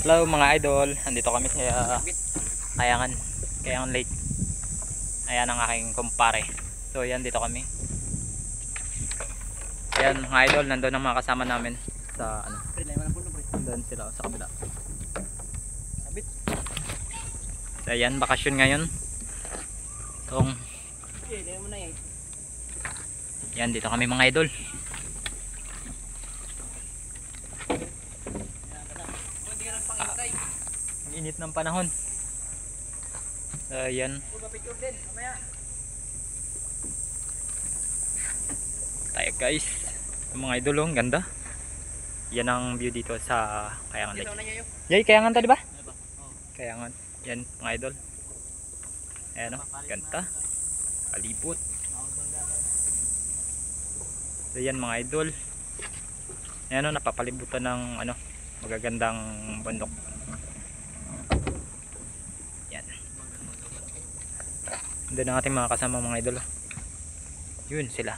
Hello mga idol, andito kami sa Kayangan Lake. Ayan ang aking kumpare. So yan, dito kami. Ayan mga idol, nandun ang mga kasama namin sa ano. Nandun sila sa kabila. So ayan, bakasyon ngayon. So yan, dito kami mga idol. Init ng panahon. Ayan. Tayo guys. Mga idol, ang ganda. Yan ang view dito sa Kayangan Lake. Yay, Kayangan ta, di ba? Kayangan. Yan mga idol. Ayan o, ganda. Palibot. So yan mga idol. Ayan o, napapalibutan ng ano, magagandang bundok. Doon ang ating mga kasama mga idol. Yun sila.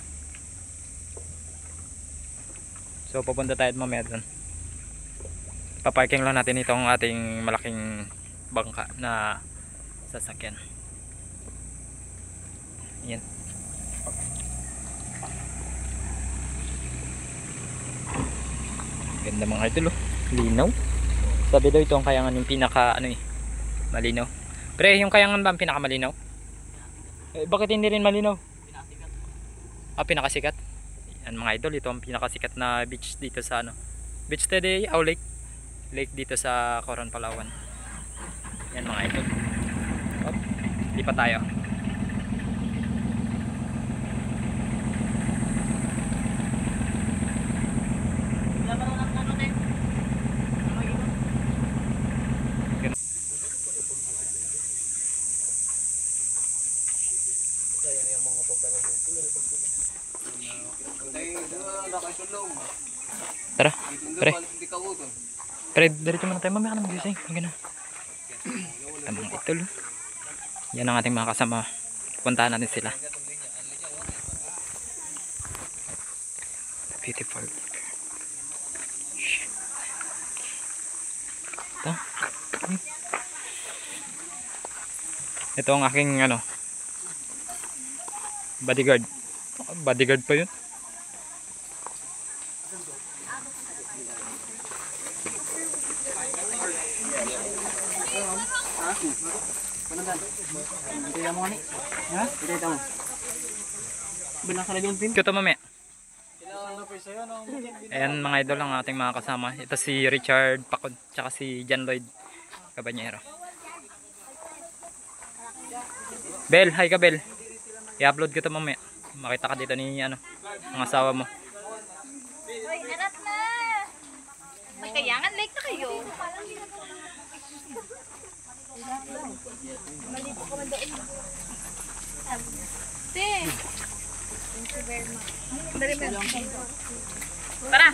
So pupunta tayo mamaya doon. Paparking lang natin itong ating malaking bangka na sasakyan. Yan. Ganda mga idol oh. Linaw. Sabi daw ito ang Kayangan yung pinaka ano eh, malinaw. Pre, yung Kayangan ba ang pinaka malinaw? Eh, bakit hindi rin malinaw? Pinakasikat. Ah, pinakasikat. Yan mga idol, ito ang pinakasikat na beach dito sa ano. Beach today, Lake. Lake dito sa Coron, Palawan. Yan mga idol. Op, lipat tayo. Tara, pre. Pre, dito muna tayo. Mamaya ka naman gising. Magana. Tamang idol. Yan ang ating mga kasama. Puntahan natin sila. Beautiful. Ito ang aking ano, bodyguard. Bodyguard pa yun. Ito mamaya. Ayan mga idol ang ating mga kasama. Ito si Richard Pacod, tsaka si John Lloyd Cabanyero. Bel, hi ka Bel. I-upload ko ito mamaya. Makita ka dito ni ano, ang asawa mo. Hoy, harap na! May Kayangan Lake na kayo. Malipo ka man doon. Te! Thank you very much. Tara!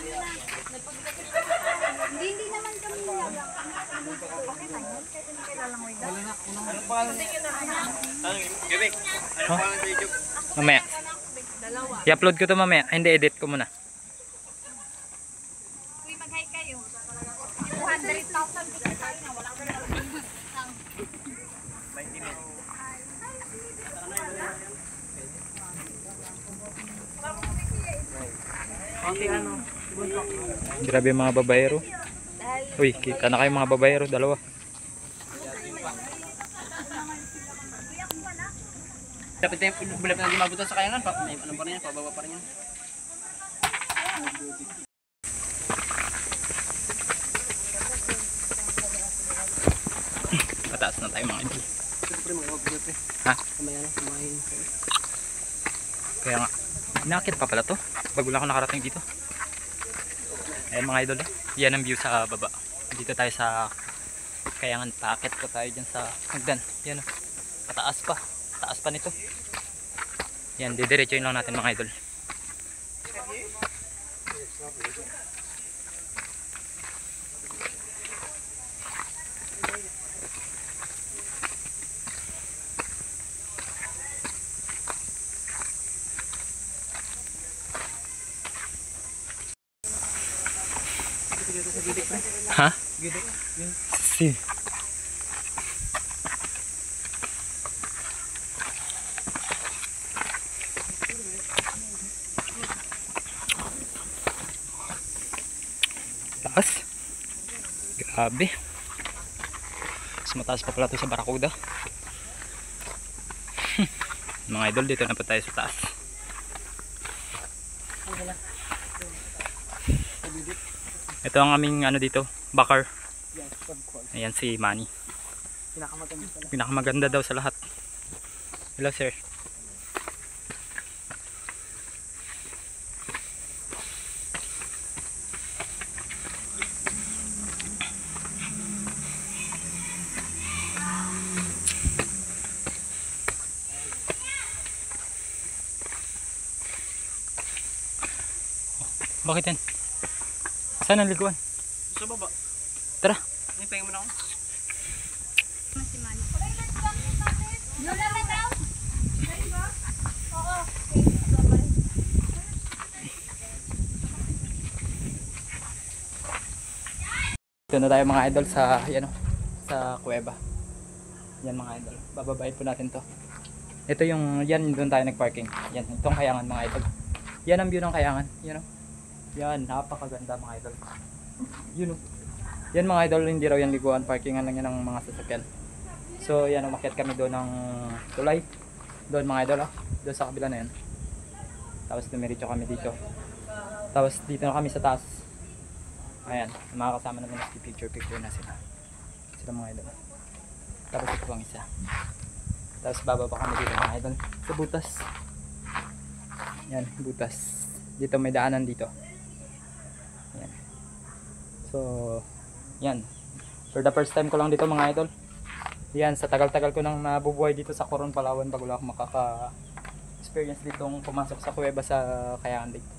Hindi naman kami nilalang. Okay na yun? Kahit hindi kailalang mo ito. Anong pangalan sa YouTube? Mamaya. I-upload ko ito mamaya. Hindi, edit ko muna. Uy, mag-hi kayo. 200,000 ticket tayo na. Walang Grabe yung mga babayero. Uy, kita na kayo mga babayero, dalawa. Dapat tayo bulap na mabutan sa Kayangan. May ano pa rin yan, pababa pa rin yan. Pataas na tayo mga idol. Ha? Kaya nga, inakit pa pala to. Bago lang ako nakarating dito. Ayan mga idol, yan ang view sa baba. Dito tayo sa Kayangan. Paakit pa tayo dyan sa hagdan. Yan o, pataas pa. Taas pa nito. Yan, didiretsuin lang natin mga idol. sa gidik pre. Ha? Gidik. Si. Taas. Grabe. Mas mataas pa pala ito sa Barracuda. Mga idol, dito na pa tayo sa taas. Ito ang aming ano dito, bakar. Ayan si Manny. Pinakamaganda pala. Pinakamaganda daw sa lahat. Hello sir. Bakit yan? Saan ang liguan? Sa baba. Tara. Ay, pahinga muna ako. Doon naman daw. Oo. Dito na tayo mga idol sa yan, sa kuweba. Yan mga idol. Bababayin po natin to. Ito yung yan doon tayo nagparking. Yan itong Kayangan mga idol. Yan ang view ng Kayangan. Yan o. Yan napakaganda mga idol. Yun o. Yan mga idol, hindi raw yan liguan. Parkingan lang yan ng mga sasakyan. So yan, umakyat kami doon ng tulay. Doon mga idol, doon sa kabila na yan. Tapos dumiretso kami dito. Tapos dito na kami sa taas. Ayan, makakasama namin na picture na sila. Sila mga idol. Tapos ito pang isa. Tapos bababa kami dito mga idol sa butas. Yan, butas. Dito may daanan dito. Yan. So, yan. For the first time ko lang dito mga idol. Yan, sa tagal-tagal ko nang nabubuhay dito sa Coron, Palawan bago lang ako makaka-experience ditong pumasok sa kuweba sa Kayangan Lake.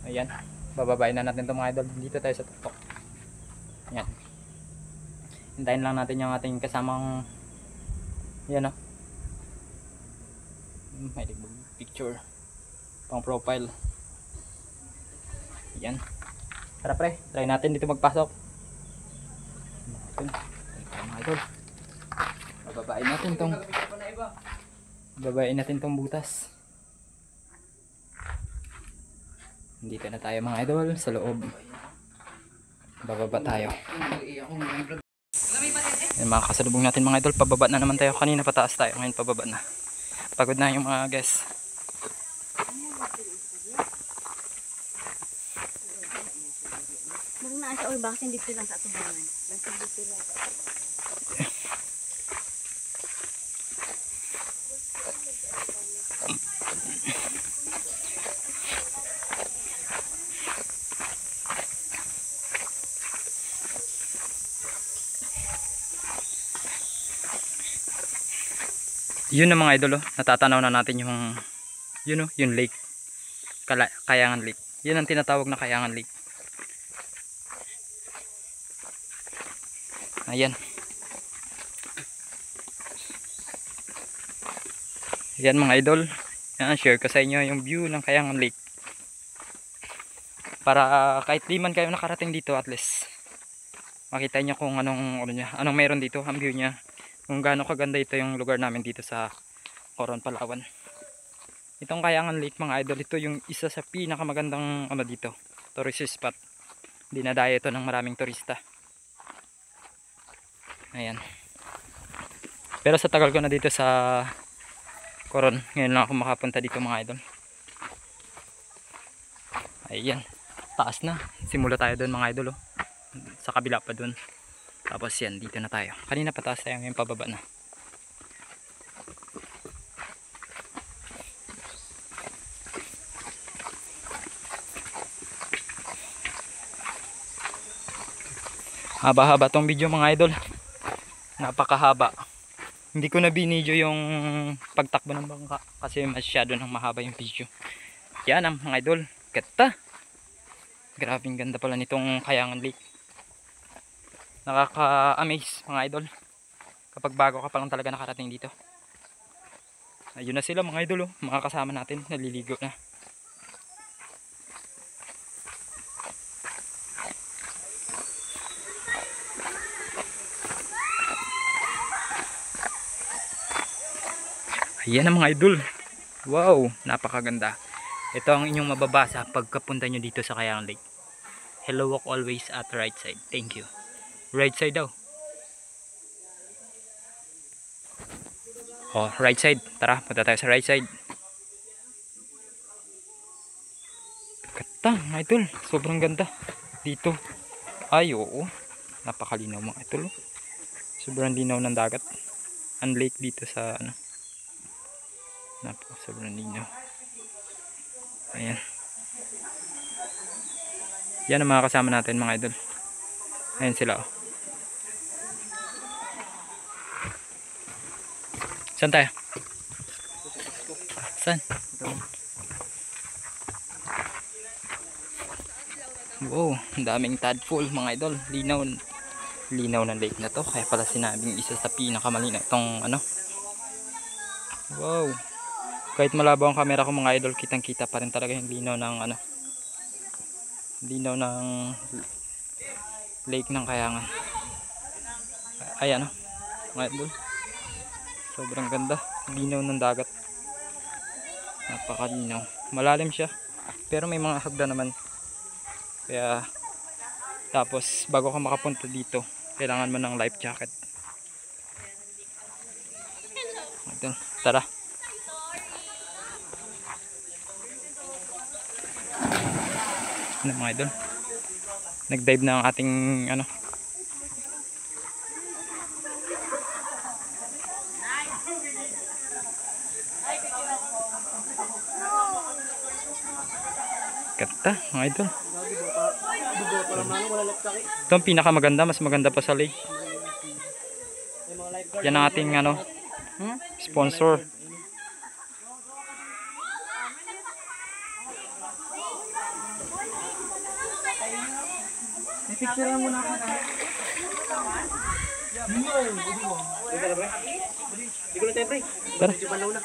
Ayan, bababayin na natin itong mga idol. Dito tayo sa tuktok. Ayan. Hintayin lang natin yung ating kasamang yan o. May picture pang profile. Ayan. Tara pre, try natin dito magpasok. Mga idol. Bababain natin tong butas. Dito na tayo mga idol sa loob. Bababa tayo. Yan mga kasalubong natin mga idol. Pababa na naman tayo. Kanina pataas tayo. Ngayon pababa na. Pagod na yung mga guys. Mung naa siya, oy, bakit dito lang sa tubangan? Bakit dito lang sa Yun na mga idol, natatanaw na natin yung yun o, yung lake. Kayangan Lake. Yun ang tinatawag na Kayangan Lake. Ayan. Ayan mga idol. Yan, share ko sa inyo yung view ng Kayangan Lake. Para kahit di man kayo nakarating dito, at least makita nyo kung anong meron dito, ang view nya. Kung gaano kaganda ito yung lugar namin dito sa Coron, Palawan. Itong Kayangan Lake mga idol, ito yung isa sa pinakamagandang dito, tourist spot. Dinadaya ito ng maraming turista. Ayan. Pero sa tagal ko na dito sa Coron, ngayon lang ako makapunta dito mga idol. Ayan, taas na. Simula tayo doon mga idol sa kabila pa doon. Tapos yan, dito na tayo. Kanina pataas tayo, ngayon pababa na. Haba-haba tong video mga idol. Napakahaba. Hindi ko na binidyo yung pagtakbo ng bangka kasi masyado nang mahaba yung video. Yan ang mga idol. Ganda. Grabing ganda pala nitong Kayangan Lake. Nakaka-amaze mga idol kapag bago ka pa lang talaga nakarating dito. Ayun na sila mga idol, mga kasama natin naliligo na. Ayan ang mga idol. Wow, napakaganda. Ito ang inyong mababasa pagkapunta nyo dito sa Kayangan Lake. Hello, walk always at right side. Thank you. Right side daw. Oh, right side. Tara, punta tayo sa right side. Ganda, mga idol. Sobrang ganda. Dito. Ay, oo. Napakalinaw mga idol. Sobrang linaw ng dagat. Ang lake dito sa ano. Sobrang linaw. Ayan. Yan ang mga kasama natin mga idol. Ayan sila oh. Saan tayo? Saan? Wow, ang daming tadpole mga idol. Linaw ng lake na to. Kaya pala sinabing isa sa pinakamalinaw itong ano. Wow. Kahit malabo ang camera ko mga idol, kitang kita pa rin talaga yung linaw ng ano. Linaw ng lake ng Kayangan. Ayan mga idol. Sobrang ganda. Linaw ng dagat. Napakalinaw. Malalim siya. Pero may mga hagdan naman. Kaya tapos bago ka makapunta dito, kailangan mo ng life jacket. Ito, tara. Ano mga idol? Nag-dive na ang ating ano. Ganda mga idol. Ito ang pinakamaganda, mas maganda pa sa lake. Yan ang ating ano, sponsor. Picture lang muna ako. Hindi ko na tayo, pre. Tara. Medyo panlaw na.